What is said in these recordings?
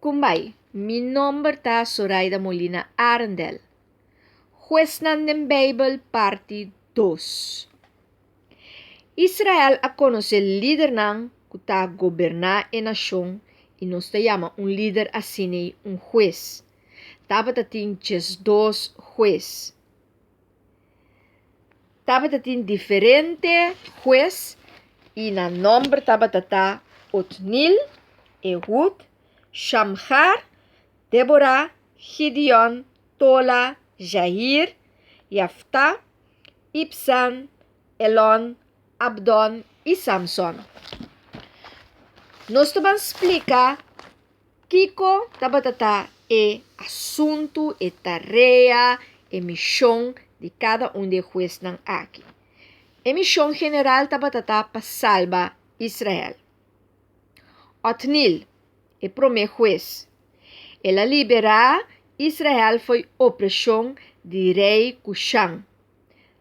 Kumbay, mi nombre ta Zoraida Molina Arendel. Juez nan den Bible, parte 2. Israel a conocer líder nan kuta gobernar a nación y nos te llama un líder así un juez. Tabatatin ches dos juez. Tabatatin diferente juez y na nombre tabatata Otnil, Ehud, Shamhar, Deborah, Gideon, Tola, Jair, Yaftá, Ibsan, Elon, Abdon e Samson. Nós também explica Kiko tabatata é assunto, é tarefa, é missão de cada de juez nan aqui. A missão general tabatata para salvar Israel. Otnil é primeiro juez. Ela liberar Israel foi opressão de rei Cushan.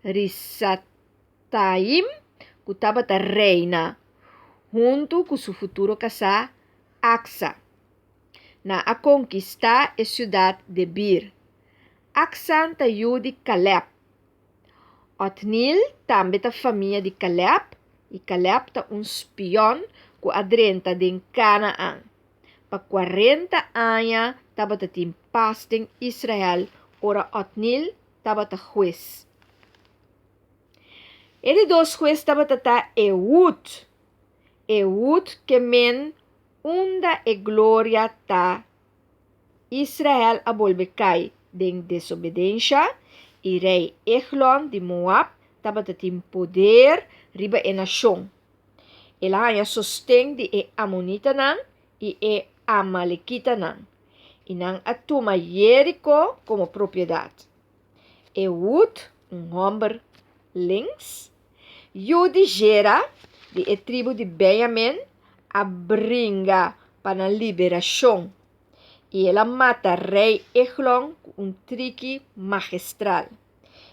Risataim, que estava reina, junto com seu futuro casar, Aksa, na a conquistar a cidade de Bir. Aksa taiu de Caleb. Otnil também da família de Caleb, e Caleb tá espião que adrenta de Canaã. Pa 40 anos estava em paz em Israel, ora Otnil estava juez. Ele dois juez estava Ehud. Ehud que men unda e glória ta Israel a volver cai de desobediência e rei Eglon de Moab estava em poder riba a nação. Ela hanya sostém de Amonita nan e Amalekita nan. E nang atuma Jericho como propriedade. Ehud, homem links, Yudi Gera, de tribo de Benjamin, a bringa para a liberação. E ela mata rei Eglon com trique magistral.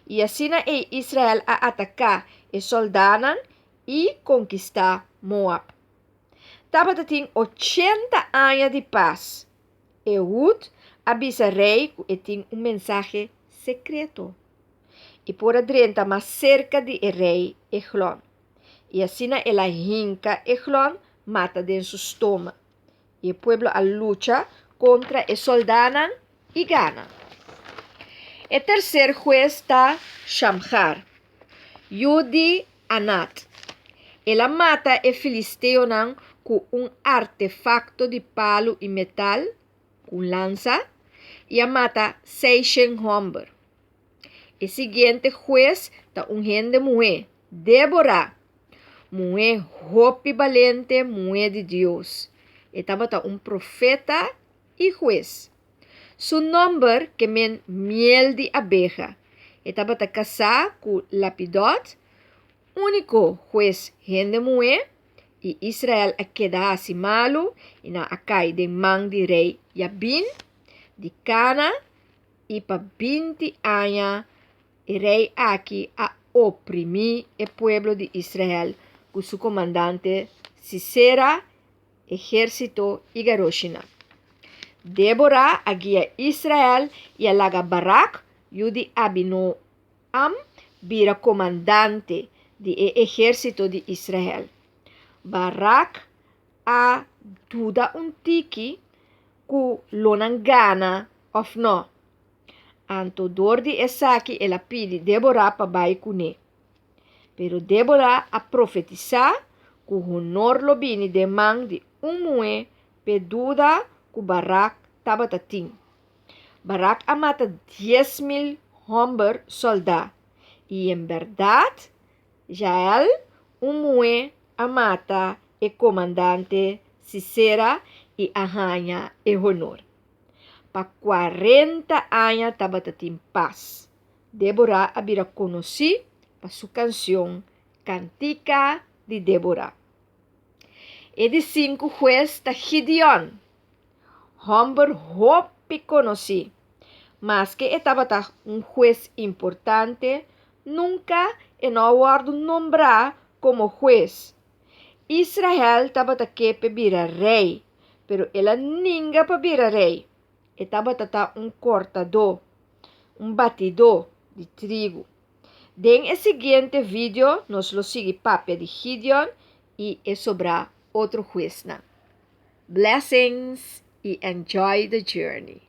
E assim Israel a atacar e soldados e conquistar Moab. Tava tem 80 anos de paz. Ehud avisa rei que tem mensagem secreto. E por adrenta mais cerca de rei Eglon. E assim ela hinca Eglon, mata de seu estômago. E o povo a luta contra os soldados e gana. O terceiro juez está Shamhar, Yudi Anat. Ela mata o filisteu com artefacto de palo e metal, com lança, e a mata 600 homens. O seguinte juez está gente mulher, Deborah, mulher hope valente, mulher de Deus. Estava profeta e juez. Su nome que men miel de abeja. Estava casado com Lapidot, único juez gente mulher, e Israel a queda assim malo, e na acai de mão de rei Yabin, de Cana, e para 20 anos, o rei aqui a oprimir o povo de Israel, com seu comandante Sisera, exército e Garoshina. Deborah a guia Israel e alaga Barak, Yudi Abinoam, vira comandante do exército de Israel. Barak a duda tiki ku lonan gana of no. Anto dor de esaki ela pide Deborah pa bai kune. Pero Deborah a profetizar ku honor lo bini de mang de mue peduda ku Barak tabatating. Barak a mata 10,000 homens soldados. E em verdade, Jael mue a mata e comandante Sisera e arranha e honor. Pa 40 anos estava em paz. Deborah abira conheci para sua canção Cantica de Deborah. E de 5 juez está Gideon. Homem hope conheci. Mas que estava juez importante, nunca e não guardo nombrar como juez. Israel estava que vira rei, pero ela ninga para virar rei. Estava tata cortador, batidor de trigo. En el seguinte vídeo nos lo sigue papia de Gideon y sobra outro juez. Blessings e enjoy the journey.